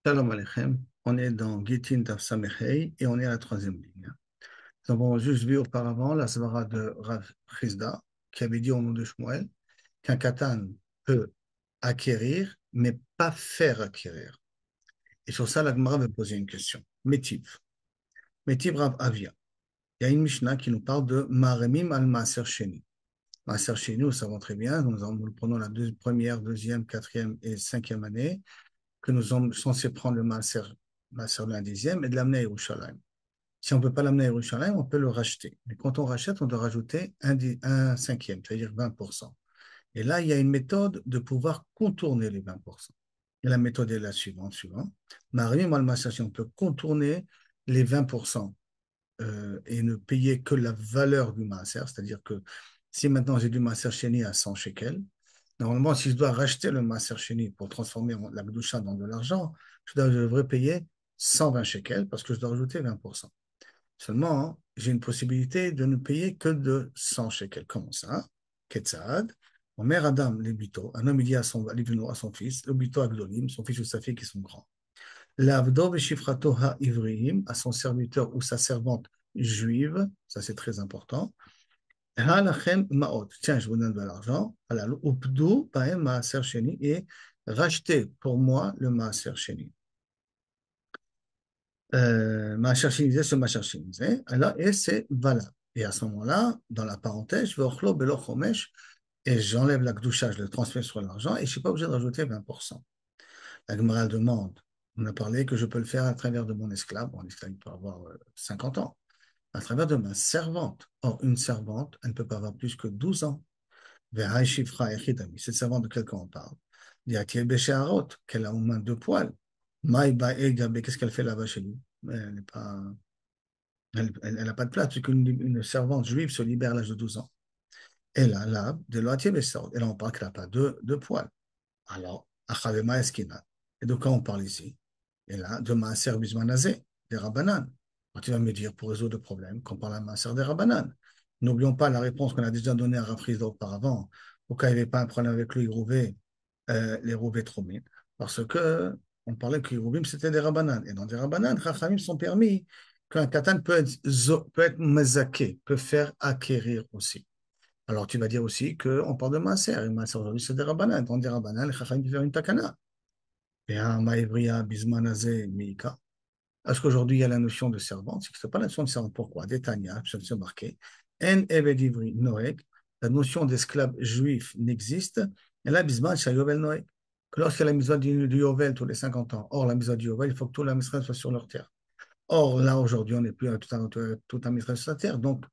Shalom Aleichem, on est dans Gittin Daf Samechei et on est à la troisième ligne. Nous avons juste vu auparavant la svara de Rav Chizda qui avait dit au nom de Shmuel qu'un katan peut acquérir mais pas faire acquérir. Et sur ça, la Gemara veut poser une question. Métiv Rav Avia. Il y a une Mishnah qui nous parle de Maremim al Maaser Sheni. Maaser Sheni, nous savons très bien, nous le prenons la première, deuxième, quatrième et cinquième année, que nous sommes censés prendre le Maaser de la dixième et de l'amener à Yerushalayim. Si on ne peut pas l'amener à Yerushalayim, on peut le racheter. Mais quand on rachète, on doit rajouter un cinquième, c'est-à-dire 20%. Et là, il y a une méthode de pouvoir contourner les 20%. Et la méthode est la suivante. Marie, moi, si on peut contourner les 20% et ne payer que la valeur du maaser, c'est-à-dire que si maintenant j'ai du maaser chéni à 100 shekels, normalement, si je dois racheter le maaser chéni pour transformer la gdoucha dans de l'argent, je devrais payer 120 shekels parce que je dois rajouter 20%. Seulement, hein, j'ai une possibilité de ne payer que de 100 shekels. Comment ça? Ketzad. Mon mère Adam, les bito, un homme il dit à son fils, le bito Agdolim, son fils ou sa fille qui sont grands. L'avdo veshifrato ha-ivriim, à son serviteur ou sa servante juive, ça c'est très important. Ha-lachem ma'ot, tiens, je vous donne de l'argent. Alors, updu ba'em ma'aser sheni, et rachetez pour moi le ma'aser sheni. Maaser Sheni, ce Maaser Sheni. Alors, et c'est valable. Et à ce moment-là, dans la parenthèse, je vais ochlo belo chomesh, et j'enlève la gdoucha, je le transmets sur l'argent, et je ne suis pas obligé de rajouter 20%. La Gemara demande, on a parlé que je peux le faire à travers de mon esclave, mon esclave peut avoir 50 ans, à travers de ma servante. Or, une servante, elle ne peut pas avoir plus que 12 ans. Ve'hai shifra echidami, cette servante de quelqu'un on parle. Dit-il Béchéarot, qu'elle a au moins deux poils. Maïba Egabe, qu'est-ce qu'elle fait là-bas chez lui? Elle n'est pas. Elle n'a pas de place, puisqu'une une servante juive se libère à l'âge de 12 ans. Et là, de l'Oatier Bessor. Et là, on parle qu'elle n'a pas de poils. Alors, Achavema Eskina. Et de quoi on parle ici? Et là, de Maaser Bismanazé, des Rabbanan. Alors, tu vas me dire, pour résoudre le problème, qu'on parle à Maaser des Rabbanan. N'oublions pas la réponse qu'on a déjà donnée à Rafrizda auparavant, au cas où il n'y avait pas un problème avec le Hérouvé, les Hérouvé Tromit, parce que on parlait que les Hérouvim, c'était des Rabbanan. Et dans des Rabbanan, Chachamim sont permis qu'un katan peut être mezaké, peut faire acquérir aussi. Alors tu vas dire aussi qu'on parle de Maaser, et Maaser aujourd'hui c'est des Rabbanan. Dans des Rabbanan, les Chachamim peuvent faire une takana. Et un Maïvria, Bismanazé, Mika. Est-ce qu'aujourd'hui il y a la notion de servante? C'est que ce n'est pas la notion de servante. Pourquoi? Détania, c'est marqué. En Eved Ivri Noek, la notion d'esclave juif n'existe. Et là, Bisman, c'est Yovel Noek. Que lorsqu'il y a la mise du Yovel tous les 50 ans, or la mise du Yovel, il faut que tout la Misraël soit sur leur terre. Or, là, aujourd'hui, on n'est plus à tout un Misraël sur la terre. Donc,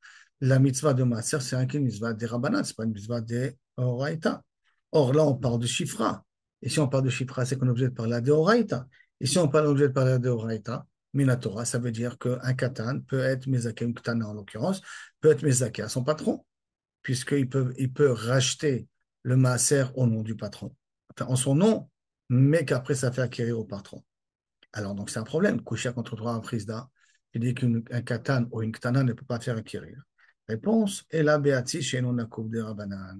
la mitzvah de Maaser, c'est une mitzvah des Rabbanan, ce n'est pas une mitzvah des Oraïta. Or, là, on parle de Shifra. Et si on parle de Shifra, c'est qu'on est obligé de parler de Oraïta. Et si on parle obligé de parler de Oraïta, Minatora, ça veut dire qu'un katan peut être Mezaké, un Ketana en l'occurrence, peut être Mezaké à son patron, il peut racheter le Maaser au nom du patron. Enfin, en son nom, mais qu'après, ça fait acquérir au patron. Alors, donc, c'est un problème. Coucher contre droit en frisda, qui dit qu'un katan ou une ktana ne peut pas faire acquérir. Réponse, et la beati chez nous, de rabanan.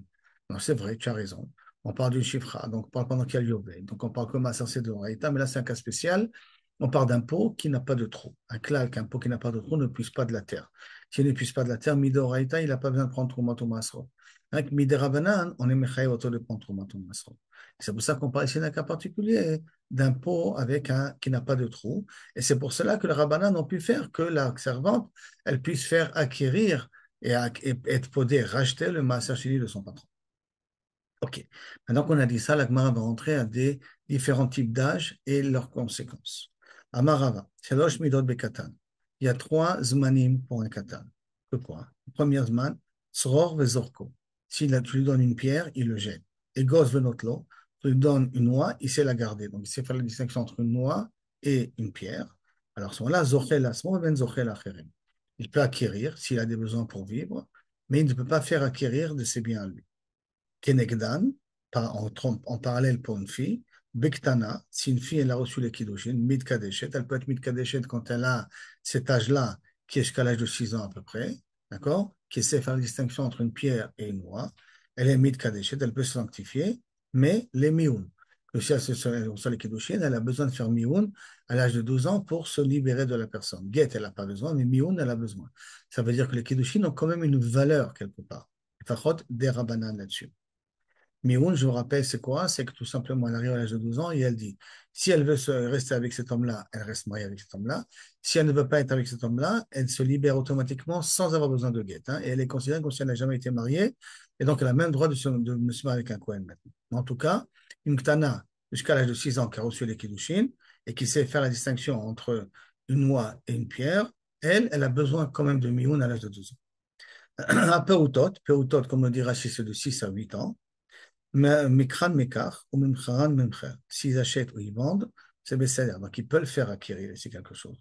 Non, c'est vrai, tu as raison. On parle du chifra, donc on parle pendant qu'il y a l'yové. Donc, on parle comme un sensé de l'oraïta, mais là, c'est un cas spécial. On parle d'un pot qui n'a pas de trou. Un klal, un pot qui n'a pas de trou ne puise pas de la terre. S'il ne puise pas de la terre, midoraïta, il n'a pas besoin de prendre troumato masro. Avec miderabanan, on est mechaï autour de prendre troumato masro. C'est pour ça qu'on parle ici d'un cas particulier d'un pot avec qui n'a pas de trou. Et c'est pour cela que les rabbanan ont pu faire que la servante, elle puisse faire acquérir et être podée, racheter le maaser sheni de son patron. OK. Maintenant qu'on a dit ça, la Gemara va rentrer à des différents types d'âge et leurs conséquences. Amarava, Shalosh Midot Bekatan. Il y a trois zmanim pour un katan. Que quoi? Le premier zman, Sror Vezorko. Si tu lui donnes une pierre, il le jette. Et Gos Venotlo, tu lui donnes une noix, il sait la garder. Donc il sait faire la distinction entre une noix et une pierre. Alors à ce moment-là, Zochel Asmo Ben Zochel Acherem. Il peut acquérir s'il a des besoins pour vivre, mais il ne peut pas faire acquérir de ses biens à lui. Kenegdan, en parallèle pour une fille. Bektana, si une fille elle a reçu les kiddushin, mid kadeshet, elle peut être mid kadeshet quand elle a cet âge-là, qui est jusqu'à l'âge de 6 ans à peu près, d'accord, qui sait faire la distinction entre une pierre et une noix. Elle est mid kadeshet, elle peut se sanctifier, mais les mioun, si elle reçoit les Kiddushin, elle a besoin de faire Mioun à l'âge de 12 ans pour se libérer de la personne. Get, elle n'a pas besoin, mais Mioun, elle a besoin. Ça veut dire que les Kiddushin ont quand même une valeur quelque part. Fachot des Rabbanan là-dessus. Mioun, je vous rappelle, c'est quoi? C'est que tout simplement, elle arrive à l'âge de 12 ans et elle dit, si elle veut rester avec cet homme-là, elle reste mariée avec cet homme-là. Si elle ne veut pas être avec cet homme-là, elle se libère automatiquement sans avoir besoin de guet, hein. Et elle est considérée comme si elle n'a jamais été mariée. Et donc, elle a même le droit de se marier avec un Kohen maintenant. En tout cas, une Ktana, jusqu'à l'âge de 6 ans, qui a reçu les Kiddushin et qui sait faire la distinction entre une noix et une pierre, elle a besoin quand même de Mioun à l'âge de 12 ans. À Peutot, comme le dit Rachid, c'est de 6 à 8 ans. Mikran Mekar ou Mimcharan Memcher. S'ils achètent ou ils vendent, c'est Besséder. Donc, ils peuvent le faire acquérir ici quelque chose.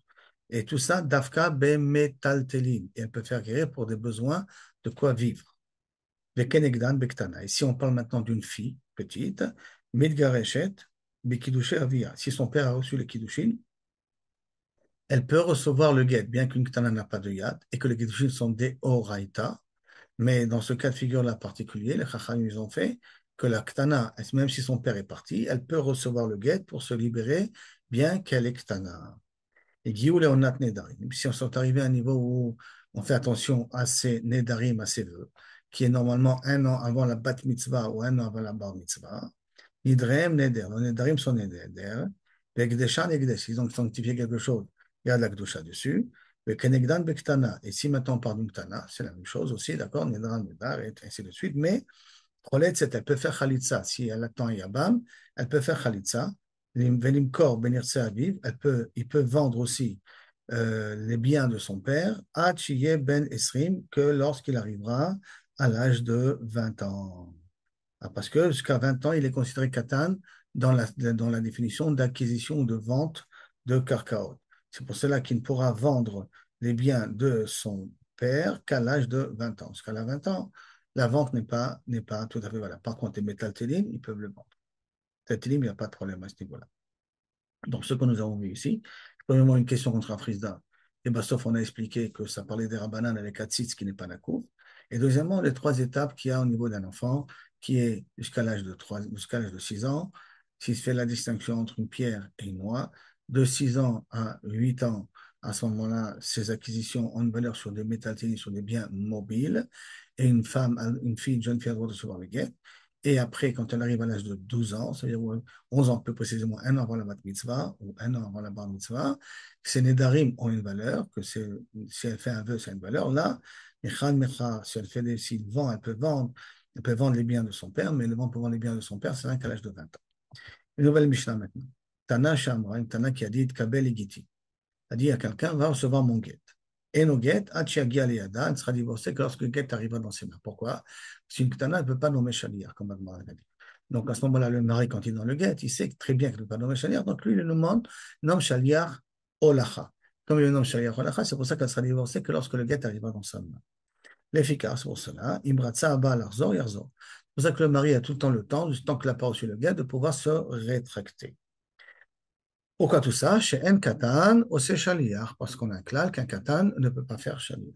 Et tout ça, Dafka Bemetaltelin. Et elle peut faire acquérir pour des besoins de quoi vivre. Bekenegdan Bektana. Et si on parle maintenant d'une fille petite, Midgareshet Bekidushe Avia. Si son père a reçu le Kiddushin, elle peut recevoir le guet, bien qu'une Ktana n'a pas de yad, et que les Kiddushin sont des Oraita. Mais dans ce cas de figure-là particulier, les Chacham, ils ont fait que la Ktana, même si son père est parti, elle peut recevoir le guet pour se libérer, bien qu'elle est Ktana. Et Gioul et Onat Nedarim. Si on est arrivé à un niveau où on fait attention à ces Nedarim, à ces vœux, qui est normalement un an avant la Bat Mitzvah ou un an avant la Bar Mitzvah, Nidreem Neder. Les Nedarim sont Neder. Les Gdesha, les Gdesh. Ils ont sanctifié quelque chose. Il y a de la Gdusha dessus. Le Kenegdan Bektana. Et si maintenant on parle d'une Ktana, c'est la même chose aussi, d'accord? Nedran, Nedar, et ainsi de suite. Mais, elle peut faire Khalitsa. Si elle attend Yabam, elle peut faire Khalitsa. Velimkor, Benirse Aviv, il peut vendre aussi les biens de son père à Chiye Ben Esrim que lorsqu'il arrivera à l'âge de 20 ans. Ah, parce que jusqu'à 20 ans, il est considéré katan dans la définition d'acquisition ou de vente de carcaot. C'est pour cela qu'il ne pourra vendre les biens de son père qu'à l'âge de 20 ans. Jusqu'à 20 ans, la vente n'est pas tout à fait valable. Par contre, les métal télim, ils peuvent le vendre. Télim, il n'y a pas de problème à ce niveau-là. Donc, ce que nous avons vu ici, premièrement, une question contre un frisda. Et bien, sauf on a expliqué que ça parlait des rabanan avec Hatzitz, qui n'est pas la cour. Et deuxièmement, les trois étapes qu'il y a au niveau d'un enfant, qui est jusqu'à l'âge de 6 ans, s'il se fait la distinction entre une pierre et une noix, de 6 ans à 8 ans, à ce moment-là, ces acquisitions ont une valeur sur des métaltines, sur des biens mobiles, et une fille, une jeune fille a le droit de recevoir le guet. Et après, quand elle arrive à l'âge de 12 ans, c'est-à-dire 11 ans, plus précisément un an avant la bat mitzvah ou un an avant la bar mitzvah, ces nedarim ont une valeur, si elle fait un vœu, c'est une valeur. Là, si elle fait s'il vend, elle peut vendre les biens de son père, mais le vend pour vendre les biens de son père, c'est rien qu'à l'âge de 20 ans. Une nouvelle Mishnah maintenant. Tana Shamra, une Tana qui a dit Kabel Igiti. A dit à quelqu'un, va recevoir mon guet. Et nos guettes, Achiagia Liada, elle sera divorcée que lorsque le guet arrivera dans ses mains. Pourquoi? Si une Ktana ne peut pas nommer Shaliar, comme Agmar a dit. Donc à ce moment-là, le mari, quand il est dans le guet, il sait très bien qu'il ne peut pas nommer Shaliar. Donc lui, il le nomme Shaliar Olacha. Comme il le nomme Shaliar Olacha, c'est pour ça qu'elle sera divorcée que lorsque le guet arrivera dans sa main. L'efficace pour cela, Imratsa Abba Larzor Yarzor. C'est pour ça que le mari a tout le temps le temps, du temps qu'il n'a pas reçu le guet, de pouvoir se rétracter. Pourquoi tout ça? Chez En Katan, ou c'est Shaliach, parce qu'on a un clal qu'un Katan ne peut pas faire Shaliach.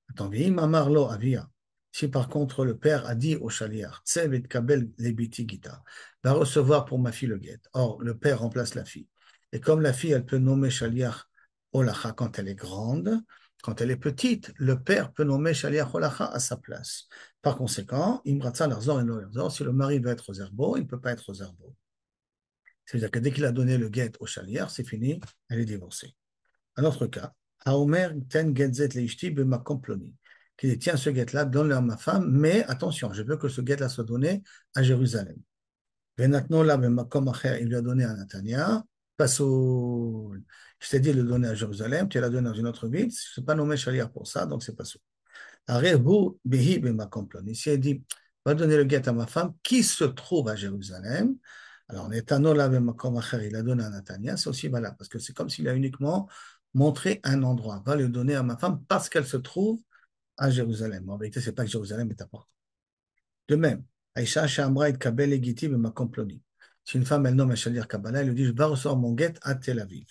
Attends, Mamarlo Avia. Si par contre le père a dit au Shaliach, Tsev et Kabel Lebiti Gita, va recevoir pour ma fille le guet. Or, le père remplace la fille. Et comme la fille, elle peut nommer Shaliach Olacha quand elle est grande, quand elle est petite, le père peut nommer Shaliach Olacha à sa place. Par conséquent, Imratza Larzor et Larzor, si le mari veut être aux herbeaux, il ne peut pas être aux herbeaux. C'est-à-dire que dès qu'il a donné le guet au chalière, c'est fini, elle est divorcée. Un autre cas, Haomer ten getzet leishti b'makom ploni. Qui dit, tiens, ce guet-là, donne-le à ma femme, mais attention, je veux que ce guet-là soit donné à Jérusalem. Venatno la b'makom acher, il lui a donné à Natania, pasoul. Je t'ai dit de le donner à Jérusalem, tu l'as donné dans une autre ville, je ne suis pas nommé chalière pour ça, donc c'est pasoul. Arehu behi b'makom ploni. Si elle dit, va donner le guet à ma femme qui se trouve à Jérusalem, alors, Netano il a donné à Natania, c'est aussi valable, parce que c'est comme s'il a uniquement montré un endroit. Va le donner à ma femme parce qu'elle se trouve à Jérusalem. En vérité, c'est pas que Jérusalem est important. De même, Aïcha Shamra et Kabel Egiti Makom Ploni. Si une femme, elle nomme un Shalir Kabbalah, elle lui dit, je vais recevoir mon guet à Tel Aviv.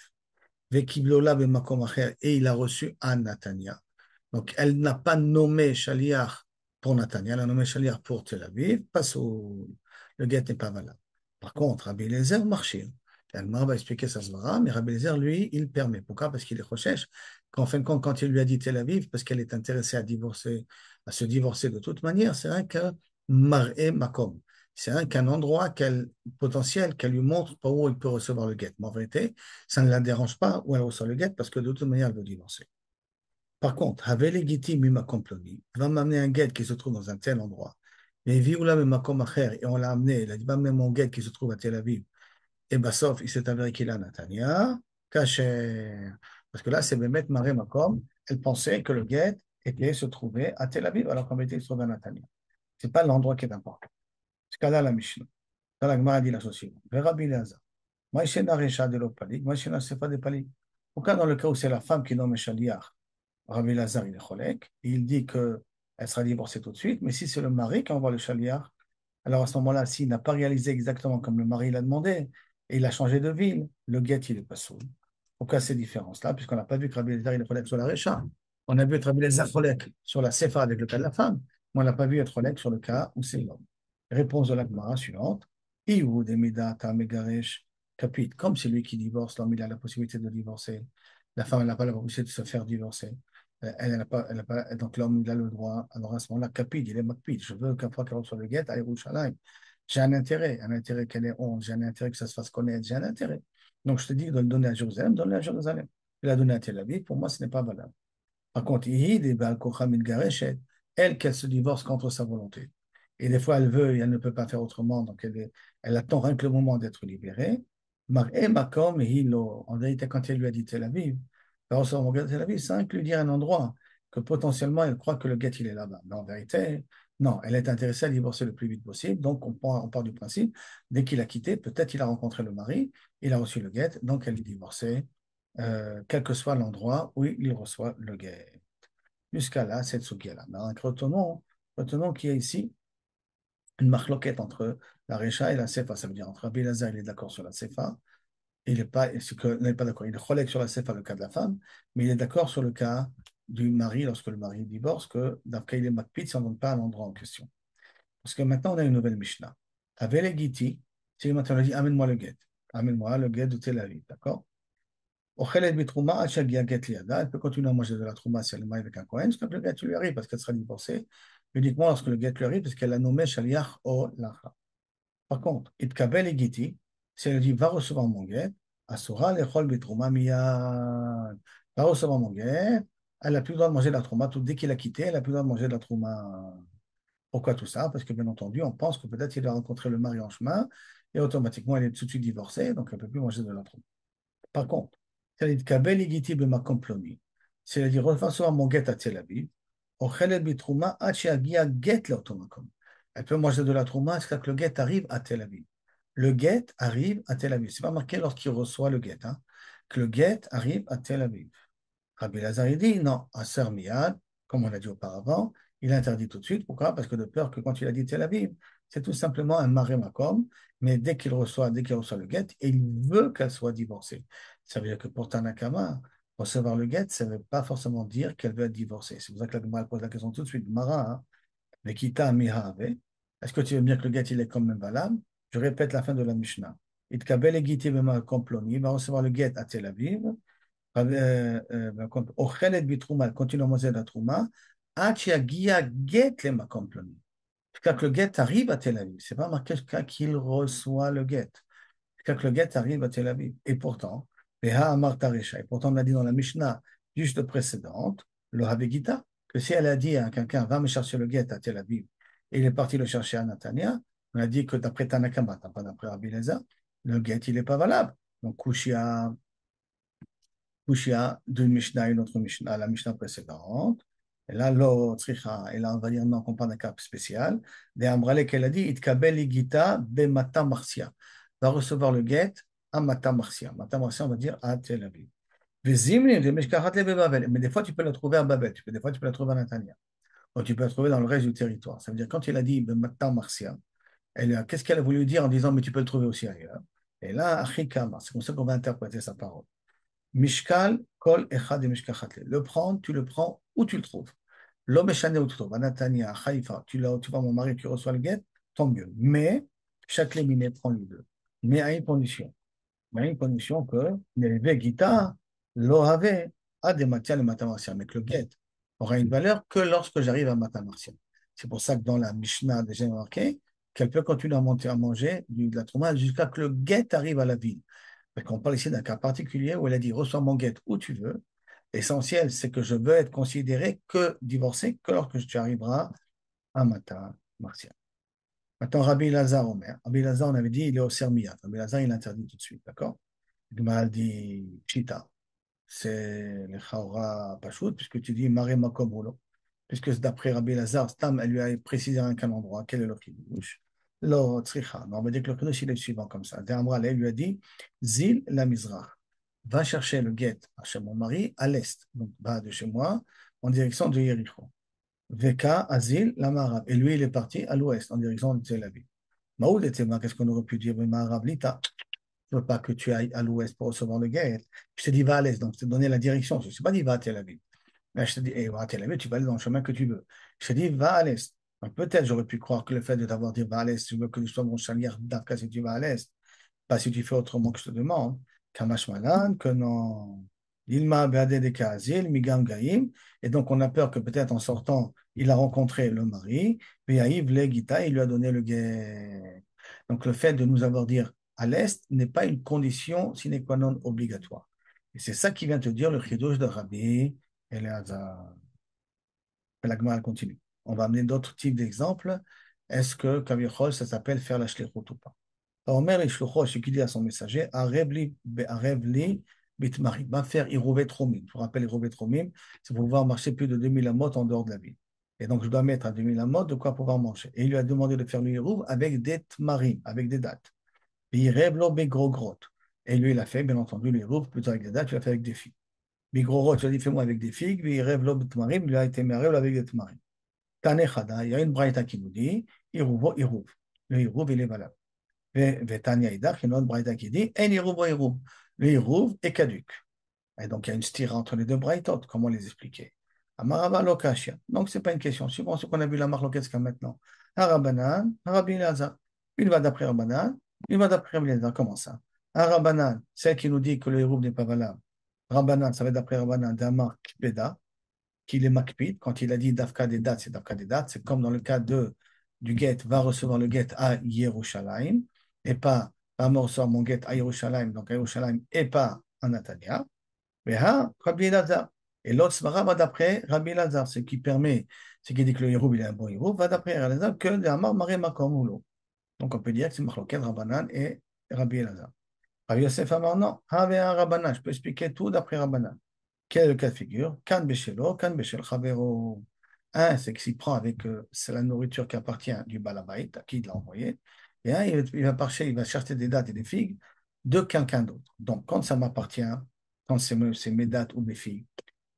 Vekiblola Bemakom Acher, et il a reçu à Natania. Donc, elle n'a pas nommé Shaliach pour Natania, elle a nommé Shaliach pour Tel Aviv, passe au... Le guet n'est pas valable. Par contre, Rabbi Eliezer marchait. L'Agmara va expliquer ça svara, mais Rabbi Eliezer, lui, il permet. Pourquoi? Parce qu'il est recherche. Qu'en fin de compte, quand il lui a dit Tel Aviv, parce qu'elle est intéressée à divorcer, à se divorcer de toute manière, c'est un cas mar'e makom. C'est qu'un endroit potentiel qu'elle lui montre par où il peut recevoir le guet. Mais en vérité, ça ne la dérange pas où elle reçoit le guet parce que de toute manière, elle veut divorcer. Par contre, Havelegiti Mimakom Ploni va m'amener un guet qui se trouve dans un tel endroit. Mais Vioula Mimakom Acher, et on l'a amené, il a dit, va m'amener mon guet qui se trouve à Tel Aviv. Et bah, sauf, il s'est avéré qu'il est à Natania, caché. Parce que là, c'est Bémet Maré Makom. Elle pensait que le guet était se trouvait à Tel Aviv, alors qu'en réalité, il se trouvait à Natania. Ce n'est pas l'endroit qui est important. Ce cas-là, la Mishnah. Dans la Gemara dit la chose suivante. Rabbi Elazar. Maïshena Recha de l'Opalik, Maïshena Sefa de Palik. Pourquoi dans le cas où c'est la femme qui nomme Shaliach, Rabbi Lazar, il est cholèque, il dit qu'elle sera divorcée tout de suite, mais si c'est le mari qui envoie le Shaliach, alors à ce moment-là, s'il n'a pas réalisé exactement comme le mari l'a demandé, et il a changé de ville, le guet, il n'est pas sourd. Pourquoi ces différences-là? Puisqu'on n'a pas vu que Rabbi Lazar, il est cholèque sur la Recha. On a vu être Rabbi Lazar cholèque sur la Sefa avec le cas de la femme, mais on n'a pas vu être cholèque sur le cas où c'est l'homme. Réponse de la Gemara suivante. Iou de Midata Megaresh Kapit. Comme c'est lui qui divorce, l'homme il a la possibilité de divorcer. La femme, elle n'a pas la possibilité de se faire divorcer. Elle n'a pas, donc l'homme, il a le droit. Alors à ce moment-là, Kapit, il est Makpid. Je veux qu'un fois qu'elle reçoit le guet à Yerushalayim, j'ai un intérêt qu'elle ait honte, j'ai un intérêt que ça se fasse connaître, j'ai un intérêt. Donc je te dis de le donner à Jérusalem, donne-le à Jérusalem. Il a donné à Tel Aviv, pour moi, ce n'est pas valable. Par contre, elle, qu'elle se divorce contre sa volonté. Et des fois, elle veut et elle ne peut pas faire autrement, donc elle attend rien que le moment d'être libérée. En vérité, quand elle lui a dit Tel Aviv, Tel Aviv, ça inclut dire un endroit que potentiellement elle croit que le guet il est là-bas. Mais en vérité, non, elle est intéressée à divorcer le plus vite possible. Donc on part du principe, dès qu'il a quitté, peut-être il a rencontré le mari, il a reçu le guet, donc elle est divorcée quel que soit l'endroit où il reçoit le guet. Jusqu'à là, cette sugia-là. Donc, retenons qu'il y a ici une marloquette entre la Recha et la Sefa. Ça veut dire entre Rabbi Lazar, il est d'accord sur la Sefa. Il n'est pas d'accord. Il est collègue sur la Sefa, le cas de la femme, mais il est d'accord sur le cas du mari, lorsque le mari divorce, que dans le cas il est makpid, si on ne donne pas à l'endroit en question. Parce que maintenant, on a une nouvelle Mishnah. Avec les Giti, si maintenant on dit amène-moi le guet. Amène-moi le guet de Tel Aviv, d'accord? Elle peut continuer à manger de la trouma si elle est mariée avec un Kohen, jusqu'à ce que le guet lui arrive, parce qu'elle sera divorcée, uniquement lorsque le guet lui arrive, parce qu'elle a nommé Shaliach o Lacha. Par contre, Itkabel et Giti, si elle dit va recevoir mon guet, Asura lechol bitrouma miyad. Va recevoir mon guet, elle n'a plus le droit de manger de la trouma, tout dès qu'il a quitté, elle n'a plus le droit de manger de la trouma. Pourquoi tout ça? Parce que bien entendu, on pense que peut-être il a rencontré le mari en chemin, et automatiquement elle est tout de suite divorcée, donc elle ne peut plus manger de la trouma. Par contre, c'est-à-dire Kabel Igiti B'makom Ploni, c'est-à-dire recevoir mon guet à Tel Aviv, Ochelet Bitrouma Agia Get l'automakom. Elle peut manger de la trouma jusqu'à que le guet arrive à Tel Aviv. Le guet arrive à Tel Aviv. C'est pas marqué lorsqu'il reçoit le guet, hein, que le guet arrive à Tel Aviv. Rabbi Lazar il dit non, à Sœur Miyad, comme on l'a dit auparavant, il interdit tout de suite. Pourquoi? Parce que de peur que quand il a dit Tel Aviv, c'est tout simplement un maré makom, mais dès qu'il reçoit le guet, il veut qu'elle soit divorcée. Ça veut dire que pour Tanakama, recevoir le guet, ça ne veut pas forcément dire qu'elle veut être divorcée. C'est pour ça que la Gemara pose la question tout de suite, Mara, hein, mais kita mihave. Est-ce que tu veux me dire que le guet, il est quand même valable? Je répète la fin de la Mishnah. Itkabel egiti b'makom ploni, il va recevoir le guet à Tel Aviv, אוכלת בתרומה, elle continue à manger la trouma, עד שיגיע גט למקום פלוני. Jusqu'à que le guet arrive à Tel Aviv. C'est pas marqué jusqu'à qu'il reçoit le guet. Jusqu'à que le guet arrive à Tel Aviv. Et pourtant, et pourtant on a dit dans la Mishnah juste précédente, le Havegita, que si elle a dit à quelqu'un, va me chercher le guet à Tel Aviv, et il est parti le chercher à Natania, on a dit que d'après Tanakama, pas d'après Rabbi Eliezer, le guet, il n'est pas valable. Donc, Kushia, d'une Mishnah à une autre Mishnah, la Mishnah précédente. Et là, l'autre, et là, on va dire non, qu'on parle d'un cas spécial. De Amrale qu'elle a dit, Itkabel Igita be Mata Marcia. Va recevoir le guet à Mata Marcia. Mata Marcia, on va dire à Tel Aviv. Vezimni de Mishkachat le Babel. Mais des fois, tu peux la trouver à Babel. Des fois, tu peux la trouver à Natania. Ou tu peux la trouver dans le reste du territoire. Ça veut dire, quand il a dit be Mata Marcia, qu'est-ce qu'elle a voulu dire en disant, mais tu peux le trouver aussi ailleurs. Et là, Achikama, c'est comme ça qu'on va interpréter sa parole. Mishkal, kol echad et mishkachatle. Le prendre, tu le prends où tu le trouves. L'homme échané où tu le trouves. À Natania, à Haïfa, tu vois mon mari, tu reçois le guet, tant mieux. Mais, chaque léminé, prends-lui deux. mais à une condition. Mais à une condition que l'élevé Gita l'aurait à des matières de matamatiens. Mais que le get aura une valeur que lorsque j'arrive à matamatiens. C'est pour ça que dans la Mishnah, déjà marqué qu'elle peut continuer à monter à manger de la trouma jusqu'à que le get arrive à la ville. Parce qu'on parle ici d'un cas particulier où elle a dit reçois mon get où tu veux. L'essentiel, c'est que je veux être considéré que divorcé que lorsque tu arriveras à Mata Martial. Maintenant, Rabbi Lazar Omer. Rabbi Lazar, on avait dit, il est au Sermiyat. Rabbi Lazar, il interdit tout de suite, d'accord? Gmal dit Chita. C'est le Chaura Pachout, puisque tu dis Mare Makom Olo. Puisque d'après Rabbi Lazar, Stam, elle lui a précisé à quel endroit, quel est le Kiddush. Lo Tzricha. Mais on va dire que le Kiddush, il est le suivant comme ça. Amral, elle lui a dit Zil la Mizrach. Va chercher le guet chez mon mari à l'est. Donc, va de chez moi en direction de Yericho. Veka, Azil, la Marab. Et lui, il est parti à l'ouest, en direction de Tel Aviv. Maoud était qu'est-ce qu'on aurait pu dire? Mais Marab, Lita, je ne veux pas que tu ailles à l'ouest pour recevoir le guet. Je te dis, va à l'est. Donc, je t'ai donné la direction. Je ne t'ai pas dit, va à Tel Aviv. Mais je te dis, va à Tel Aviv, tu vas aller dans le chemin que tu veux. Je te dis, va à l'est. Donc, peut-être, j'aurais pu croire que le fait de t'avoir dit, va à l'est, je veux que je sois mon chalier d'Afka si tu vas à l'est. Pas si tu fais autrement que je te demande. Kamash Malan, que non. Ilma Beade de Kazil, Migam Gaïm. Et donc, on a peur que peut-être en sortant, il a rencontré le mari, puis Aïv le Gita, il lui a donné le guet. Donc, le fait de nous avoir dit à l'est n'est pas une condition sine qua non obligatoire. Et c'est ça qui vient te dire le chidouche de Rabbi Elazar. La Gemara continue. On va amener d'autres types d'exemples. Est-ce que Kavichol, ça s'appelle faire la shlichut ou pas? Omer et Shlucho, ce qu'il dit à son messager, Arevli bitmarim, va faire Irouvet Romim. Je vous rappelle, Irouvet Romim, c'est pour pouvoir marcher plus de 2000 amot en dehors de la ville. Et donc, je dois mettre à 2000 amot de quoi pouvoir manger. Et il lui a demandé de faire le Irouv avec des tmarim, avec des dates. Irevlo begrogrot. Et lui, il a fait, bien entendu, le Irouv, plutôt avec des dates, il a fait avec des figues. Begrogrot, tu as dit, fais-moi avec des figues. Irevlo betmarim, il a été maré avec des tmarim. Tanechada, il y a une braïta qui nous dit, Irouvo, Irouv. Le Irouv, il est valable. Vetania Idach, il y a une autre braïta qui dit En Irouv Irouv. Le Irouv est caduc. Et donc il y a une stira entre les deux braïtot. Comment les expliquer? Amarava Lokashia. Donc ce n'est pas une question. Suivant ce qu'on a vu la marloquette jusqu'à maintenant. Harabanan, Rabbi Elazar. Il va d'après Rabbanan, il va d'après Rabbi Elazar. Comment ça? Harabanan, celle qui nous dit que le Irouv n'est pas valable. Rabbanan, ça va être d'après Rabbanan, d'Amar Kipeda, qu'il est makpid. Quand il a dit Dafka des dates, c'est Dafka des dates. C'est comme dans le cas du guet, va recevoir le guet à Yerushalayim et pas va recevoir mon guet à Yerushalayim, donc à Yerushalayim et pas à Natania. Mais Rabbi Elazar. Et l'autre svara va d'après Rabbi Elazar, ce qui permet, ce qui dit que le Héroub, il est un bon Héroub, va d'après Rabbi Elazar que le Amar Maré Makom Oulo. Donc on peut dire que c'est Machloket Rabbanan et Rabbi Elazar. Rabbi Yosef Amar non, Have un Rabbanan, je peux expliquer tout d'après Rabbanan. Quel est le cas de figure? Kan Beshelo, Kan Beshel Chavero. Un, c'est qu'il s'y prend avec, c'est la nourriture qui appartient du Balabait, à qui il l'a envoyé. Et un, il va chercher des dates et des figues de quelqu'un d'autre. Donc, quand ça m'appartient, quand c'est mes dates ou mes figues,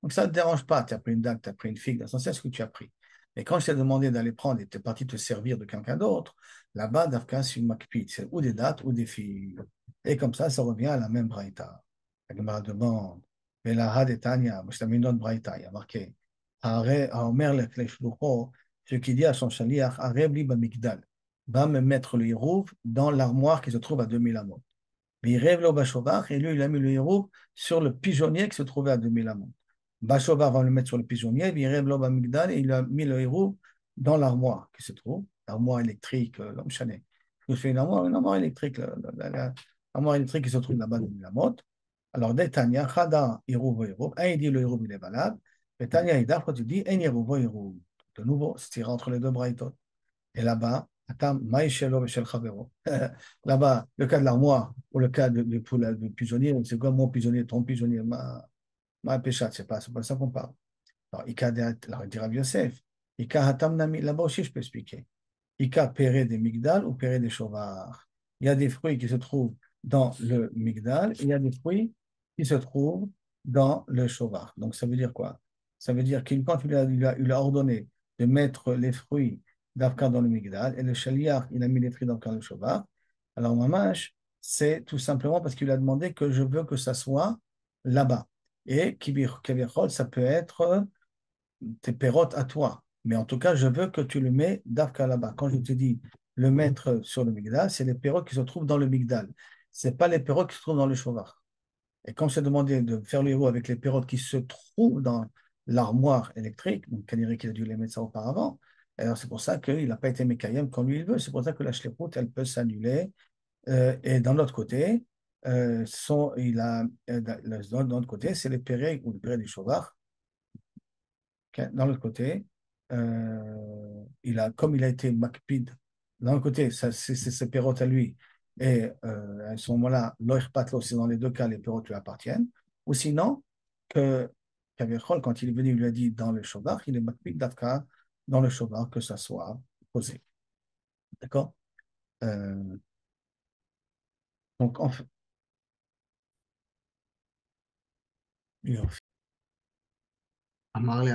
donc ça ne te dérange pas. Tu as pris une date, tu as pris une figue, dans ce sens que tu as pris. Mais quand je t'ai demandé d'aller prendre et tu es parti te servir de quelqu'un d'autre, là-bas, d'Afka, c'est une makpid. C'est ou des dates ou des figues. Et comme ça revient à la même braïta. La Gemara demande. Mais la Hadetania, moi je t'ai mis une autre braïta, il y a marqué Haomer le ce qui dit à son chaliach, Areb bamigdal, va me mettre le hirouv dans l'armoire qui se trouve à 2000 amot. Mais il rêve le Bachovach, et lui, il a mis le hirouv sur le pigeonnier qui se trouvait à 2000 amot. Bachovach va le mettre sur le pigeonnier, il rêve le bamigdal, et il a mis le hirouv dans l'armoire qui se trouve, l'armoire électrique, l'homme chané. Je fais une armoire électrique, l'armoire électrique qui se trouve là-bas à 2000 amot. Alors, Tanya, Chada, Irouv, Irouv. Un, il dit le Irouv, il est valable. Et Tanya, Idar, quand tu dis, En Irouv, Irouv. De nouveau, c'est entre les deux braïtot. Et là-bas, Atam, Maïshelo, Veshel Chavero. Là-bas, le cas de l'armoire, ou le cas du pigeonnier, c'est comme mon pigeonnier, ton pigeonnier, ma péchat, c'est pas ça qu'on parle. Alors, il dit Rav Yosef, Ika Hatam Nami, là-bas aussi, je peux expliquer. Ika Péré des Migdal ou Péré des Chauvars. Il y a des fruits qui se trouvent dans le Migdal et il y a des fruits qui se trouvent dans le Chauvar. Donc, ça veut dire quoi? Ça veut dire qu'il, quand il a ordonné de mettre les fruits d'Afkar dans le Migdal et le Shaliach, il a mis les fruits d'Afkar dans le Chauvar. Alors, Mamash, c'est tout simplement parce qu'il a demandé que je veux que ça soit là-bas. Et Kibir, ça peut être tes pérotes à toi. Mais en tout cas, je veux que tu le mets d'Afka là-bas. Quand je te dis le mettre sur le migdal, c'est les perrottes qui se trouvent dans le migdal. C'est pas les perrottes qui se trouvent dans le shovar. Et comme c'est demandé de faire le héros avec les perrottes qui se trouvent dans l'armoire électrique, donc Kaniri qu'il a dû les mettre ça auparavant, alors c'est pour ça qu'il n'a pas été mécaïm comme lui il veut. C'est pour ça que la shlichut, elle peut s'annuler. Et d'un autre côté, d'un autre côté, c'est les pérets ou les pérets du shovar. D'un autre côté, comme il a été makpid, d'un côté, c'est ses pérotes à lui, et à ce moment-là, l'oichpatlo, c'est dans les deux cas, les pérotes lui appartiennent, ou sinon, que Kavichol, quand il est venu, il lui a dit dans le shovar, il est makpid d'Afka dans le shovar, que ça soit posé. D'accord? Euh, donc, en fait, Amarle,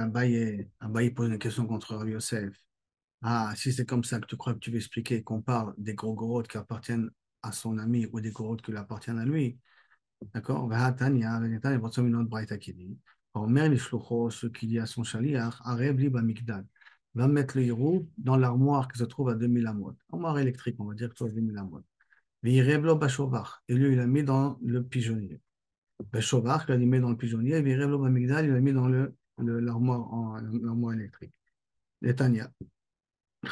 Abaye pose une question contre Rabbi Yosef. Ah, si c'est comme ça que tu crois que tu veux expliquer qu'on parle des gros gorotes qui appartiennent à son ami ou des gorotes qui lui appartiennent à lui, d'accord? Vahatania, Venetania, Vatsum, une autre braïta qui dit, Omer l'ishlucho, ce qu'il dit à son chaliach, Areb li bamikdal, va mettre le héros dans l'armoire qui se trouve à 2000 amot. Armoire électrique, on va dire que c'est 2000 amot. Vireblo bashovar, et lui, il l'a mis dans le pigeonnier. Bashovar, il l'a mis dans le pigeonnier, Vireblo bamikdal, il l'a mis dans l'armoire électrique. Netanya.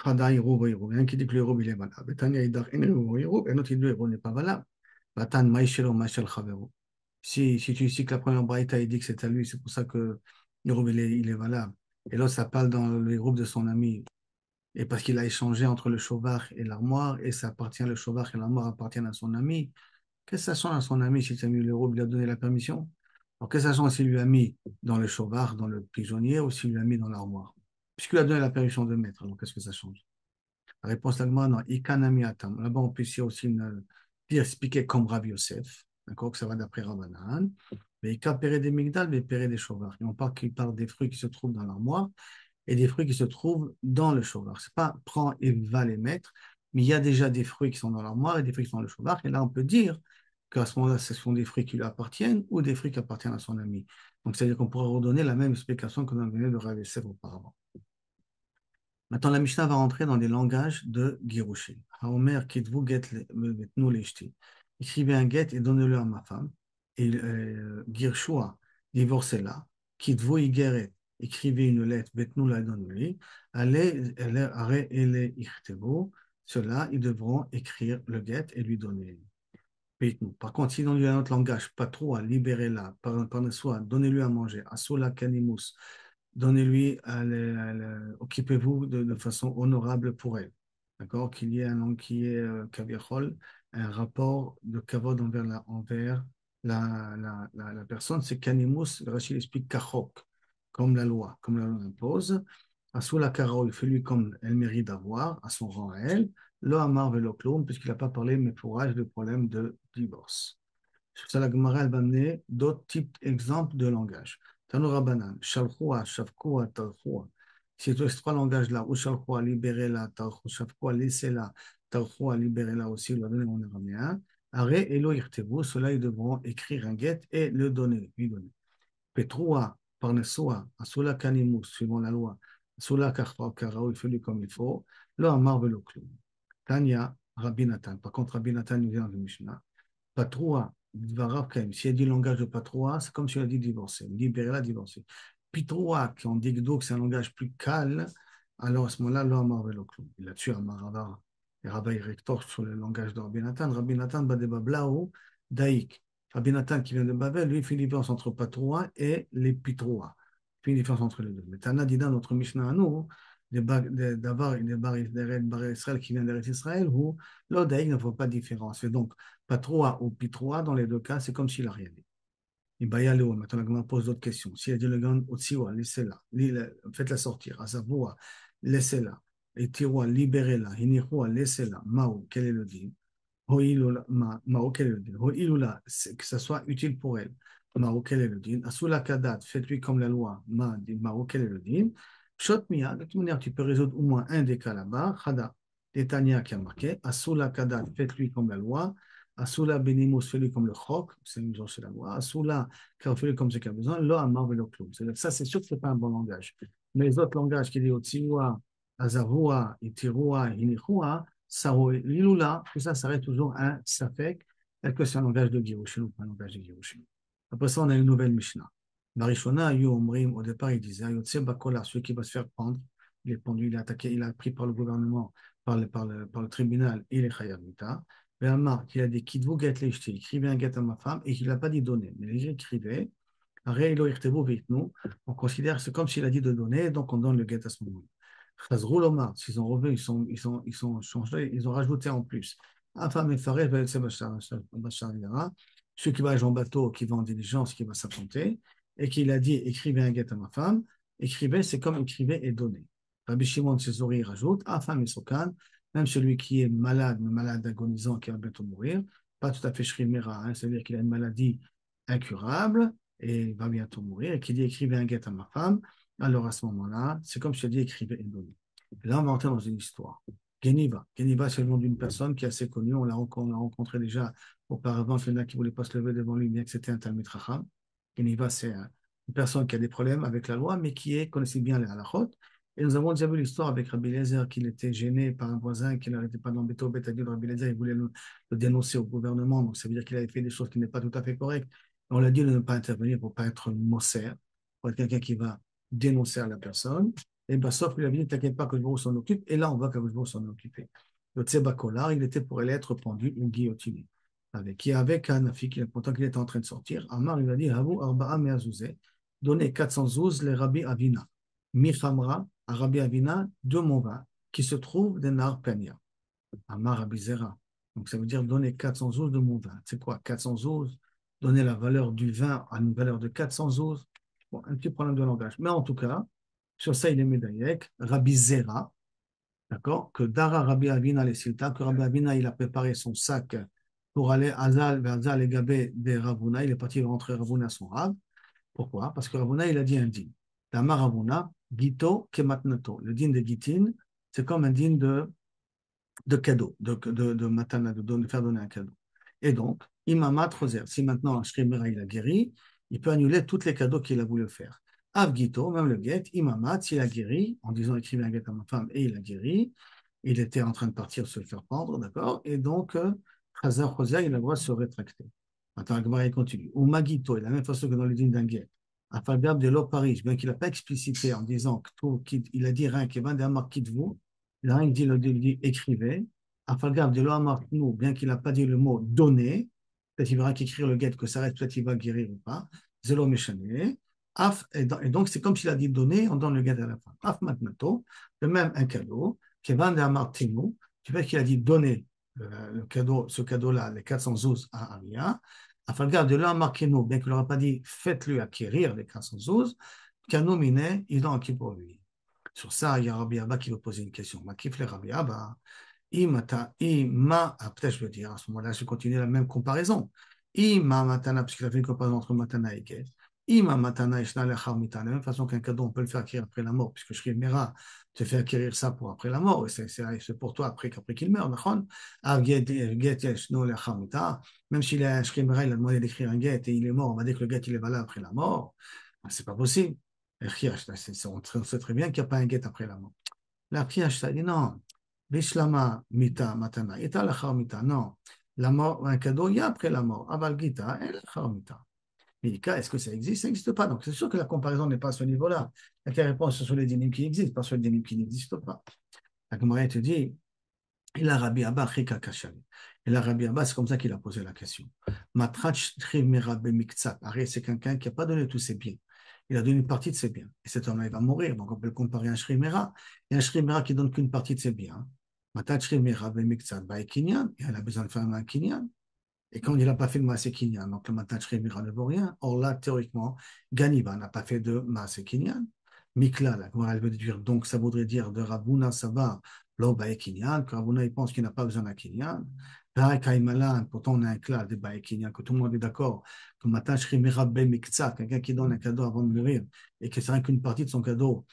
Chada Héroub, Héroub. Il y en a un qui dit que le Héroub, il est valable. Tania Idar, un Héroub, et un autre qui dit que le Héroub n'est pas valable. Batan, Maïchelo, Maïchel Chavero. Si tu dis que la première braïta, il dit que c'est à lui, c'est pour ça que le Héroub, il est valable. Et là, ça parle dans le Héroub de son ami. Et parce qu'il a échangé entre le chauvard et l'armoire, et ça appartient, le chauvard et l'armoire appartiennent à son ami. Qu'est-ce que ça change à son ami si Samuel Héroub lui a donné la permission? Alors, qu'est-ce que ça change s'il lui a mis dans le chauvard, dans le pigeonnier, ou s'il lui a mis dans l'armoire? Puisqu'il a donné la permission de mettre, alors qu'est-ce que ça change? La réponse d'Agma, non, Ikanami Atam. Là-bas, on peut ici aussi dire, expliquer comme Rav Yosef, d'accord, que ça va d'après Rabbanan. Mais Ika péré des migdal, mais péré des chauvars. Et on parle qu'il parle des fruits qui se trouvent dans l'armoire et des fruits qui se trouvent dans le chauvard. C'est pas prends et va les mettre, mais il y a déjà des fruits qui sont dans l'armoire et des fruits qui sont dans le chauvard. Et là, on peut dire qu'à ce moment-là, ce sont des fruits qui lui appartiennent ou des fruits qui appartiennent à son ami. Donc, c'est-à-dire qu'on pourrait redonner la même explication qu'on a donné de Rav Yosef auparavant. Maintenant, la Mishnah va rentrer dans des langages de Girushin. Haomer kitvu get vetnu leshti. Écrivez un get et donnez-le à ma femme. Et Girshua, divorcez-la. Kitvu igeret. Écrivez une lettre, vetnu la donnez-lui. Allez, allez, ele ichtevu. Ceux-là, ils devront écrire le get et lui donner. Par contre, si dans un autre langage, patroua, libérez-la, par soi, donnez-lui à manger, asula kanimus, donnez-lui, occupez-vous de façon honorable pour elle. D'accord? Qu'il y ait un qui est kaviachol, un rapport de kavod envers la personne. C'est kanimus, Rachid explique kachok, comme la loi impose. Asula karaol, fais-lui comme elle mérite d'avoir, à son rang à elle. Lo amar velo klum, puisqu'il n'a pas parlé, mais pour âge de problème de divorce. Sur ça, la Gemara, elle va amener d'autres types d'exemples de langage. Tanoura banan, shalchua, shavkua, tarchua. Si tu as ces trois langages-là, ou shalchua, libérez-la, tarchua, shavkua, laissez-la, tarchua, libérez-la aussi, le donner en araméen. Are elo irtevu, ceux-là, ils devront écrire un get et le donner, lui donner. Petroua, parnesua, asula kanimus, suivant la loi, asula kartoa, karao, il fait lui comme il faut, lo amar velo klum. Tanya, Rabbi Nathan. Par contre, Rabbi Nathan nous vient de Mishnah. Patroua, Dvarav Kaim. Si elle dit langage de patroua, c'est comme si elle a dit divorcer. Libérer-la, divorcer. Pitroua, qui en dit que c'est un langage plus calme, alors à ce moment-là, lo amar velo klum. Là-dessus, Amar Rava, et Rava, il rétorque sur le langage de Rabbi Nathan. Rabbi Nathan, Badeba Blau, Daïk. Rabbi Nathan, qui vient de Babel, lui, il fait une différence entre patroua et les pitroua. Il fait une différence entre les deux. Mais Tana Dida, notre Mishnah à nous, d'avoir des Israël qui vient d'Eretz Israël, où l'Odaïk ne fait pas de différence. Et donc, patroua ou pitroua, dans les deux cas, c'est comme s'il n'a rien dit. Maintenant, la Gemara pose d'autres questions. Si elle dit le gan Otsiwa, laissez-la, faites-la sortir. Azavoua, laissez-la. Et Tiroua, libérez-la. Hinichoua, laissez-la. Mao, quel est le din? Hoïloula, Mao, quel est le din? Hoïloula, que ça soit utile pour elle. Mao, quel est le din? Asula Kadat, faites-lui comme la loi. Mao, quel est le din? Shot Mia, de toute manière, tu peux résoudre au moins un des cas là-bas. Khada, Netanya qui a marqué. Asula Kadat, faites-lui comme la loi. Asula Benimus, fais-lui comme le chok, c'est une chose, c'est la loi. Asula, fais-lui comme ce qu'il a besoin. Lo Amar Velo Klum. Ça, c'est sûr que ce n'est pas un bon langage. Mais les autres langages qui disent Otsiwa, Azavua, Itirua, Hinichua, Saro et Liloula, tout ça reste toujours un Safek, tel que c'est un langage de Girushin ou pas un langage de Girushin. Après ça, on a une nouvelle Mishnah. Marishona, Ayu Omrim, au départ, il disait, Ayotse Bakola, celui qui va se faire prendre, il est pendu, il est attaqué, il est pris par le gouvernement, par le tribunal, il est Chayav Mita. Et Amar, qui a dit, Kidvu get leishti, écrivez un get à ma femme, et qu'il n'a pas dit donner, mais il écrivait, on considère que c'est comme s'il a dit de donner, donc on donne le get à ce moment-là. Chazrou Lomar, s'ils ont revu, ils sont changés, ils ont rajouté en plus. Afam et Fares, celui qui voyage en bateau, qui va en diligence, qui va s'absenter, et qu'il a dit écrivez un get à ma femme, écrivez, c'est comme écrivez et donnez. Rabbi Shimon Tsézori rajoute Afam et Sokan, même celui qui est malade, mais malade agonisant, qui va bientôt mourir, pas tout à fait shrimera, hein, c'est-à-dire qu'il a une maladie incurable et il va bientôt mourir, et qui dit écrivez un get à ma femme, alors à ce moment-là, c'est comme si je dis écrivez et donnez. Et là, on va entrer dans une histoire. Geniva. Geniva, c'est le nom d'une personne qui est assez connue. On l'a rencontré déjà auparavant. Il y en a qui ne voulaient pas se lever devant lui, bien que c'était un Talmid Chacham. Geniva, c'est une personne qui a des problèmes avec la loi, mais qui connaissait bien les halachot. Et nous avons déjà vu l'histoire avec Rabbi Eliezer, qu'il était gêné par un voisin qui n'arrêtait pas d'embêter au bétail de Rabbi Eliezer. Il voulait le dénoncer au gouvernement. Donc, ça veut dire qu'il avait fait des choses qui n'est pas tout à fait correctes. On l'a dit de ne pas intervenir pour ne pas être mosser, pour être quelqu'un qui va dénoncer à la personne. Et bien, sauf qu'il avait dit, t'inquiète pas que je s'en occupe. Et là, on voit que je s'en occuper. Le Tsebakolar, il était pour aller être pendu ou guillotiné. Qui avec un afik, pourtant qu'il était en train de sortir, Amar, il a dit, Havu arba'a me'azouzeh, donnez 400 zouz les Rabbi Avina. Michamra, à Rabbi Avina, de mon vin, qui se trouve des Nar Penia. Amar Rabbi Zera. Donc, ça veut dire donner 400 zouz de mon vin. C'est quoi 400 zouz? Donner la valeur du vin à une valeur de 400 zouz. Bon, un petit problème de langage. Mais en tout cas, sur ça, il est médaillek. Rabbi Zera, d'accord, que Dara Rabbi Avina les Silta, que Rabbi Avina, il a préparé son sac pour aller à Azal, vers Azal et Gabé des Ravuna. Il est parti rentrer Ravuna à son Rav. Pourquoi? Parce que Ravuna, il a dit un din. Dama Ravuna, Gito Kematnato. Le din de Gitin, c'est comme un din de cadeau, de matana, de faire donner un cadeau. Et donc, Imama Trozer, si maintenant Shrimera il a guéri, il peut annuler tous les cadeaux qu'il a voulu faire. Avgito, même le get, Imamat, s'il a guéri, en disant écrivez un get à ma femme, et il a guéri, il était en train de partir se le faire prendre, d'accord? Et donc, Khazar Khosia, il a le droit de se rétracter. Attends, il continue. Ou Magito, de la même façon que dans le dîner d'un get. Afalgab de l'eau Paris, bien qu'il n'a pas explicité en disant qu'il a dit rien, qu'il va d'un marquis de vous, là, il dit écrivez. Afalgab de l'eau nous, bien qu'il n'a pas dit le mot donner, peut-être il verra qu'écrire le get, que ça reste, peut-être il va guérir ou pas. Zélo méchané. Et donc, c'est comme s'il a dit donner, on donne le get à la fin. Af matnato, de même un cadeau, qui va d'un martinou, tu vois qu'il a dit donner le cadeau, ce cadeau-là, les 400 zouz à Aria. Afalgab de l'eau marquez-nous, bien qu'il n'aura pas dit faites-lui acquérir les 400 zouz, Kano Mine, ils l'ont acquis pour lui. Sur ça, il y a Rabbi Abba qui veut poser une question. Ma kifle Rabbi Abba, peut-être je veux dire, à ce moment-là, je continue la même comparaison. Ima matana, parce qu'il a fait une comparaison entre matana et get. Ima matana ishna lechar mita. De la même façon qu'un cadeau, on peut le faire acquérir après la mort, puisque Shri Mera te fait acquérir ça pour après la mort, et c'est pour toi après qu'il meurt. Get yeshno lechar mita. Même s'il a un Shri Mera, il a demandé d'écrire un get et il est mort, on va dire que le get il est valable après la mort. C'est pas possible. On sait très bien qu'il n'y a pas un get après la mort. La Kriyash dit non. Bishlama mita matana. Ita lachar mita. Non. La mort, un cadeau, il y a après la mort. Aval gita et lachar mita. Milika, est-ce que ça existe? Ça n'existe pas. Donc c'est sûr que la comparaison n'est pas à ce niveau-là. La réponse, ce sont les dynimes qui existent, pas sur les dynimes qui n'existent pas. La Gemara te dit, il a Rabbi Abba chika kashali. Et la Rabbi Abba, c'est comme ça qu'il a posé la question. Matrach trimera bemiktsat. Arrête, c'est quelqu'un qui n'a pas donné tous ses biens. Il a donné une partie de ses biens. Et cet homme-là, il va mourir. Donc, on peut le comparer à un shrimera. Il y a un shrimera qui donne qu'une partie de ses biens. Matat shrimera bemiktsat ba kinyan. Et elle a besoin de faire un kinyan. Et quand il n'a pas fait de maasé kinyan, donc le matat shrimera ne vaut rien. Or là, théoriquement, Ganiba n'a pas fait de maasé kinyan. Mikla, là, comment elle veut dire, donc ça voudrait dire de Rabuna Saba, l'Oba Kinyan, que Rabuna il pense qu'il n'a pas besoin d'un Kinyan. Pourtant on a un clal de Bae Kinyan, que tout le monde est d'accord, que Matan Shrimera Ben Mikza, quelqu'un qui donne un cadeau avant de mourir, et que c'est rien qu'une partie de son cadeau,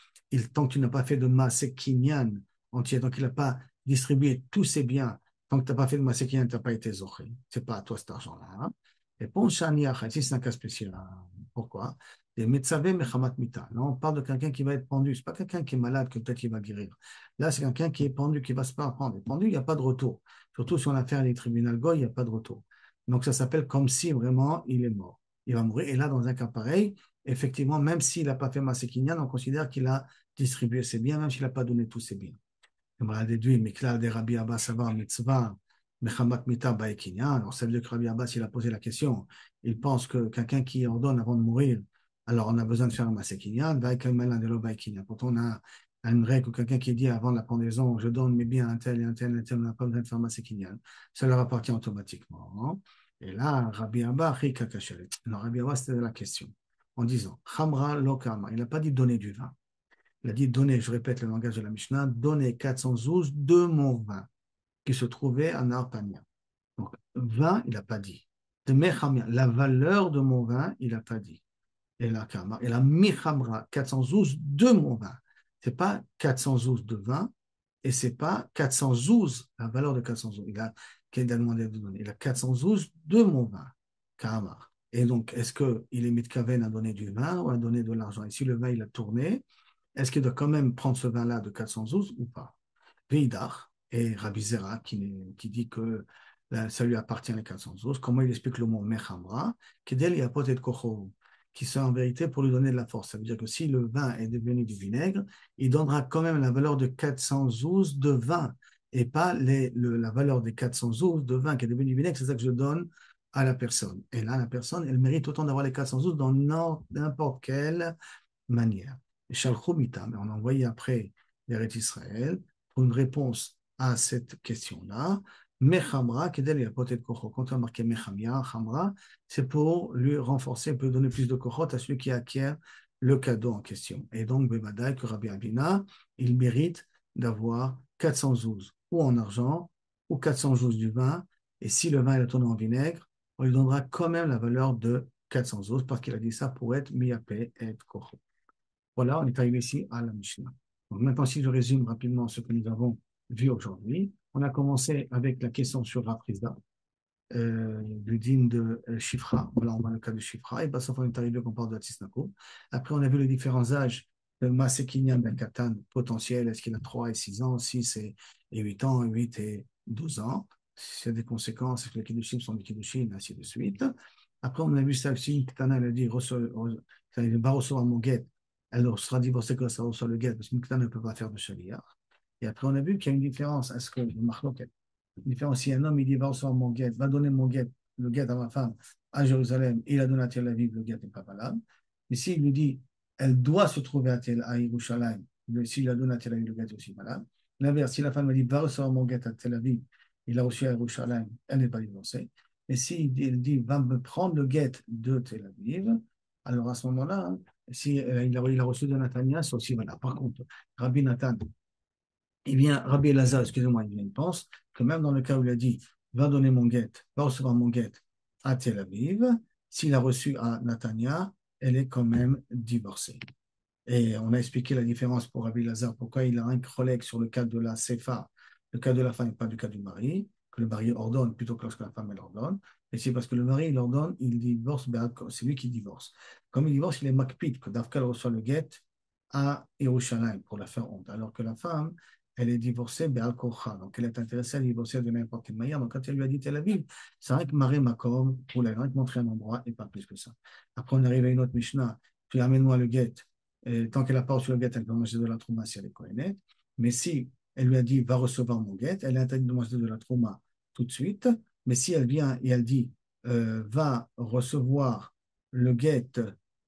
tant que tu n'as pas fait de Maasé Kinyan entier, donc il n'a pas distribué tous ses biens, tant que tu n'as pas fait de Maasé Kinyan, tu n'as pas été Zoché. Ce n'est pas à toi cet argent-là. Hein. Et pour Shaniach, si c'est un cas spécial. Pourquoi? Des Metzavé Mechamat Mita. Là, on parle de quelqu'un qui va être pendu. Ce n'est pas quelqu'un qui est malade que peut-être il va guérir. Là, c'est quelqu'un qui est pendu, qui va se faire prendre. Et pendu, il n'y a pas de retour. Surtout si on a affaire à des tribunaux Goy, il n'y a pas de retour. Donc, ça s'appelle comme si vraiment il est mort. Il va mourir. Et là, dans un cas pareil, effectivement, même s'il n'a pas fait Masekinyan, on considère qu'il a distribué ses biens, même s'il n'a pas donné tous ses biens. On va déduire, Mikla de Rabbi Abbas Savar Mitzvah, Mechamat Mita Baekinyan. Alors, ça veut dire que Rabbi Abbas, il a posé la question. Il pense que quelqu'un qui ordonne avant de mourir, alors on a besoin de faire un Masekinyan, Pourtant, on a une règle, quelqu'un qui dit avant la pendaison, je donne mes biens à un tel et un tel et un tel, on n'a pas besoin de faire un Masekinyan. Ça leur appartient automatiquement. Hein. Et là, Rabbi Abba, Rika Kachelet. Non, Rabbi Abba, c'était la question. En disant, Khamra Lokama. Il n'a pas dit donner du vin. Il a dit donner, je répète le langage de la Mishnah, donner 412 de mon vin qui se trouvait à Narpania. Donc, vin, il n'a pas dit. De Mechamia, la valeur de mon vin, il n'a pas dit. Et la Michamra, 412 de mon vin. Ce n'est pas 412 de vin et ce n'est pas 412, la valeur de 412. Qu'il a demandé de donner. Il a 412 de mon vin. Kamar. Et donc, est-ce qu'il est mitkaven à donner du vin ou à donner de l'argent? Et si le vin, il a tourné, est-ce qu'il doit quand même prendre ce vin-là de 412 ou pas? Veidar et Rabbi Zera qui dit que ça lui appartient les 412. Comment il explique le mot Mechamra? Kedel yapotet kocho, qui sont en vérité pour lui donner de la force. Ça veut dire que si le vin est devenu du vinaigre, il donnera quand même la valeur de 412 de vin et pas la valeur des 412 de vin qui est devenu du vinaigre. C'est ça que je donne à la personne. Et là, la personne, elle mérite autant d'avoir les 412 dans n'importe quelle manière. Shalchomita, mais on a envoyé après l'Eretz Israël pour une réponse à cette question-là. Mechamra, Kedel et peut-être Kochot. Quand on a marqué Mechamia, Chamra, c'est pour lui renforcer, pour lui donner plus de Kochot à celui qui acquiert le cadeau en question. Et donc, Bebadaï, que Rabbi Abina, il mérite d'avoir 412 ou en argent ou 412 du vin. Et si le vin est tourné en vinaigre, on lui donnera quand même la valeur de 412 parce qu'il a dit ça pour être Miyapé et Kochot. Voilà, on est arrivé ici à la Mishnah. Donc maintenant, si je résume rapidement ce que nous avons vu aujourd'hui, on a commencé avec la question sur Rafrizda, du dîme de Shifra. Voilà, on voit le cas de Shifra. Et sauf on est arrivé qu'on parle de Tisnako. Après, on a vu les différents âges de Masekinian Ben Katan potentiel. Est-ce qu'il a 3 et 6 ans, 6 et 8 ans, 8 et 12 ans? C'est des conséquences, est-ce que les Kiddushim sont des Kiddushim, ainsi de suite. Après, on a vu ça aussi, Ktana, elle a dit, il va recevoir mon guet. Elle sera divorcée quand ça reçoit le guet, parce que Ktana ne peut pas faire de Shaliach. Et après, on a vu qu'il y a une différence. Est-ce que le Mahloket, différence, si un homme il dit va recevoir mon guet, va donner mon guet, le guet à ma femme à Jérusalem, et il a donné à Tel Aviv, le guet n'est pas valable. Mais s'il lui dit elle doit se trouver à Yerushalayim, s'il a donné à Tel Aviv, le guet est aussi valable. L'inverse, si la femme lui dit va recevoir mon guet à Tel Aviv, il a reçu à Yerushalayim, elle n'est pas divorcée. Et s'il dit va me prendre le guet de Tel Aviv, alors à ce moment-là, hein, si il a reçu de Nathania, c'est aussi valable. Par contre, Rabbi Nathan, eh bien, Rabbi Elazar, excusez-moi, il pense que même dans le cas où il a dit va donner mon guet, va recevoir mon guet à Tel Aviv, s'il a reçu à Natania, elle est quand même divorcée. Et on a expliqué la différence pour Rabbi Elazar, pourquoi il a un collègue sur le cas de la Sefa, le cas de la femme et pas du cas du mari, que le mari ordonne plutôt que lorsque la femme elle ordonne. Et c'est parce que le mari il ordonne, il divorce, c'est lui qui divorce. Comme il divorce, il est makpid, que Davkal reçoit le guet à Yerushalayim pour la faire honte, alors que la femme, elle est divorcée Be'al Korcha, donc elle est intéressée à divorcer de n'importe quelle manière. Donc quand elle lui a dit Tel Aviv, c'est vrai que Maré Makom, pour la rien que montrer un endroit et pas plus que ça. Après, on arrive à une autre Mishnah, puis amène-moi le guet. Et tant qu'elle n'a pas reçu le guet, elle peut manger de la trouma si elle est kohénette. Mais si elle lui a dit va recevoir mon guet, elle est interdite de manger de la trouma tout de suite. Mais si elle vient et elle dit va recevoir le guet,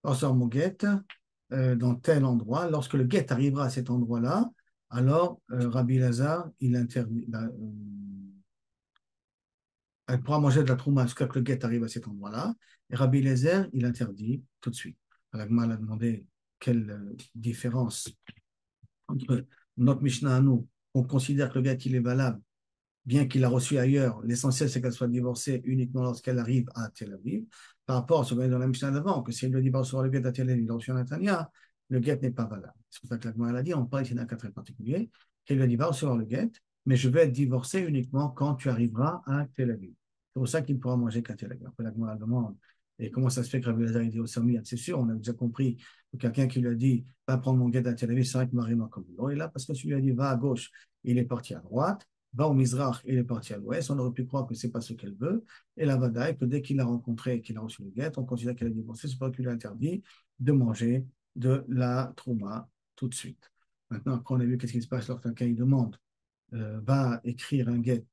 recevoir mon guet dans tel endroit, lorsque le guet arrivera à cet endroit-là, alors Rabbi Lazar, il interdit. Elle pourra manger de la trouma jusqu'à ce que le guet arrive à cet endroit-là. Et Rabbi Lazar, il interdit tout de suite. L'Agma a demandé quelle différence entre notre Mishnah à nous. On considère que le guet, il est valable, bien qu'il a reçu ailleurs. L'essentiel, c'est qu'elle soit divorcée uniquement lorsqu'elle arrive à Tel Aviv. Par rapport à ce qu'on a dans la Mishnah d'avant, que si elle lui dit va recevoir le guet à Tel Aviv, il a reçu à Natania, le guet n'est pas valable. C'est pour ça que l'Agma a dit, on parle ici d'un cas très particulier, qu'elle lui a dit va recevoir le guet, mais je vais être divorcée uniquement quand tu arriveras à Tel Aviv. C'est pour ça qu'il ne pourra manger qu'à Tel Aviv. Après, l'Agma demande Et comment ça se fait que Rabbi Lazar il dit au Samir? C'est sûr, on a déjà compris que quelqu'un qui lui a dit va prendre mon guet à Tel Aviv, c'est vrai que Marie-Moi comme il est là, parce que celui lui a dit va à gauche, il est parti à droite, va au Mizrach, il est parti à l'ouest. On aurait pu croire que c'est pas ce qu'elle veut. Et la Vadaï, que dès qu'il l'a rencontré et qu'il a reçu le guet, on considère qu'elle a divorcé, c'est pas qu'il lui a interdit de manger de la trouma tout de suite. Maintenant, après, on a vu qu'est-ce qui se passe lorsque quelqu'un il demande, va écrire un guet,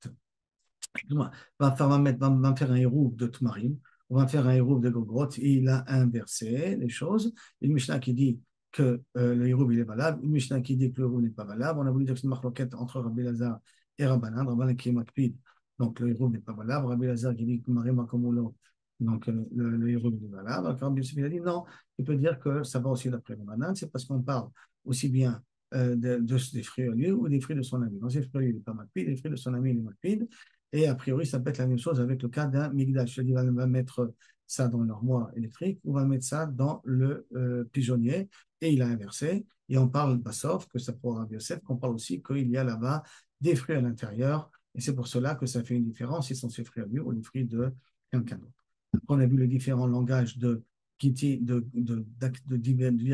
va me faire un héros de Tmarim, on va faire un héros de Gogrot, et il a inversé les choses. Une Mishnah qui dit que le héros il est valable, une Mishnah qui dit que le héros n'est pas valable. On a voulu dire que c'est une marloquette entre Rabbi Lazar et Rabbanan, Rabbanan qui est Makpid, donc le héros n'est pas valable. Rabbi Lazar qui dit que Marim Akomulo, donc le héros est valable. Alors Rabbi Yosef il a dit non, il peut dire que ça va aussi d'après Rabbanan, c'est parce qu'on parle aussi bien des fruits à lui ou des fruits de son ami. Donc, ses fruits, il n'est pas Makpid, les fruits de son ami, il est Makpid. Et a priori, ça peut être la même chose avec le cas d'un migdash. C'est-à-dire, on va mettre ça dans l'armoire électrique ou on va mettre ça dans le pigeonnier. Et il a inversé. Et on parle, sauf que ça pourra Rabbi Yosef, qu'on parle aussi qu'il y a là-bas des fruits à l'intérieur. Et c'est pour cela que ça fait une différence si ce sont ses fruits à lui ou les fruits de quelqu'un d'autre. Après, on a vu les différents langages de dire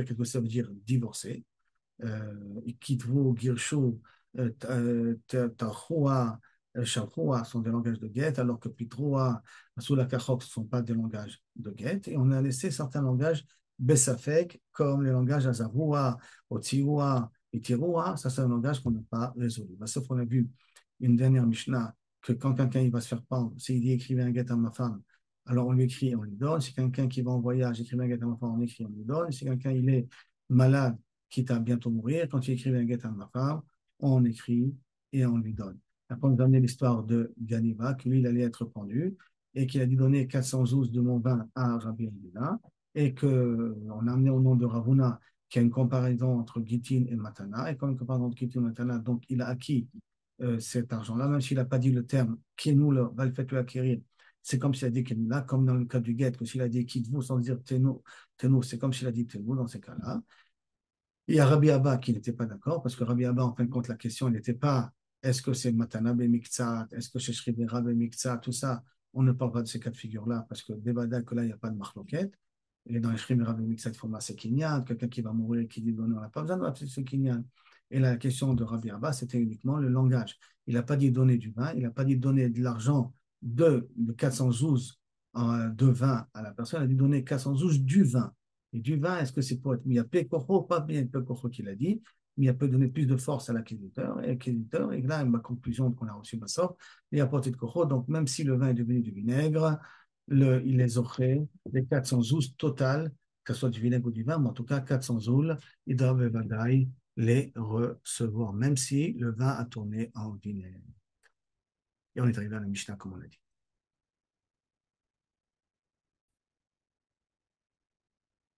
quelque chose, ça veut dire divorcer. Kitvo, Girsho, Tahoua, Shahoua sont des langages de guet, alors que Pitroa, Sulakachok ne sont pas des langages de guet. Et on a laissé certains langages Bessafek, comme les langages Azavoua, Otsioua et Tiroua. Ça, c'est un langage qu'on n'a pas résolu. Sauf qu'on a vu une dernière Mishnah que quand quelqu'un il va se faire pendre, s'il dit écrivez un guet à ma femme, alors on lui écrit, on lui donne. Si quelqu'un qui va en voyage, écrivez un guet à ma femme, on écrit, on lui donne. Si quelqu'un il est malade, quitte à bientôt mourir, quand il écrivait un guet à ma femme, on écrit et on lui donne. Après, on nous a amené l'histoire de Ganiva, que lui, il allait être pendu, et qu'il a dû donner 400 zouz de mon vin à Rabbi Elina, et qu'on a amené au nom de Ravuna, qui a une comparaison entre Gitin et Matana, et comme une comparaison entre Gitin et Matana, donc il a acquis cet argent-là, même s'il n'a pas dit le terme, qui nous va le fait acquérir, c'est comme s'il a dit qu'il là, comme dans le cas du guet, que s'il a dit quitte-vous sans dire tenou, c'est comme s'il a dit tenou dans ces cas-là. Il y a Rabbi Abba qui n'était pas d'accord, parce que Rabbi Abba, en fin de compte, la question n'était pas est-ce que c'est Matana Miktsat, est-ce que c'est Shribera Miktsat, tout ça. On ne parle pas de ces cas de figure-là, parce que Bevada, que là, il n'y a pas de marloquette. Et dans les Shribera Miktsat, il faut masser Kinyan, quelqu'un qui va mourir, qui dit bon, on n'a pas besoin de masser ce Kinyan. Et la question de Rabbi Abba, c'était uniquement le langage. Il n'a pas dit donner du vin, il n'a pas dit donner de l'argent de 400 zouz de vin à la personne, il a dit donner 400 zouz du vin. Et du vin, est-ce que c'est pour être mis à Pekocho, pas bien Pekocho qu'il a dit, mais il peut donner plus de force à l'acquisiteur, et là, ma conclusion qu'on a reçue ma sorte, il a porté de Kocho, donc même si le vin est devenu du vinaigre, il les offrait, les 400 zouz total, que ce soit du vinaigre ou du vin, mais en tout cas 400 zouz, ils doivent les recevoir, même si le vin a tourné en vinaigre. Et on est arrivé à la Mishnah, comme on l'a dit.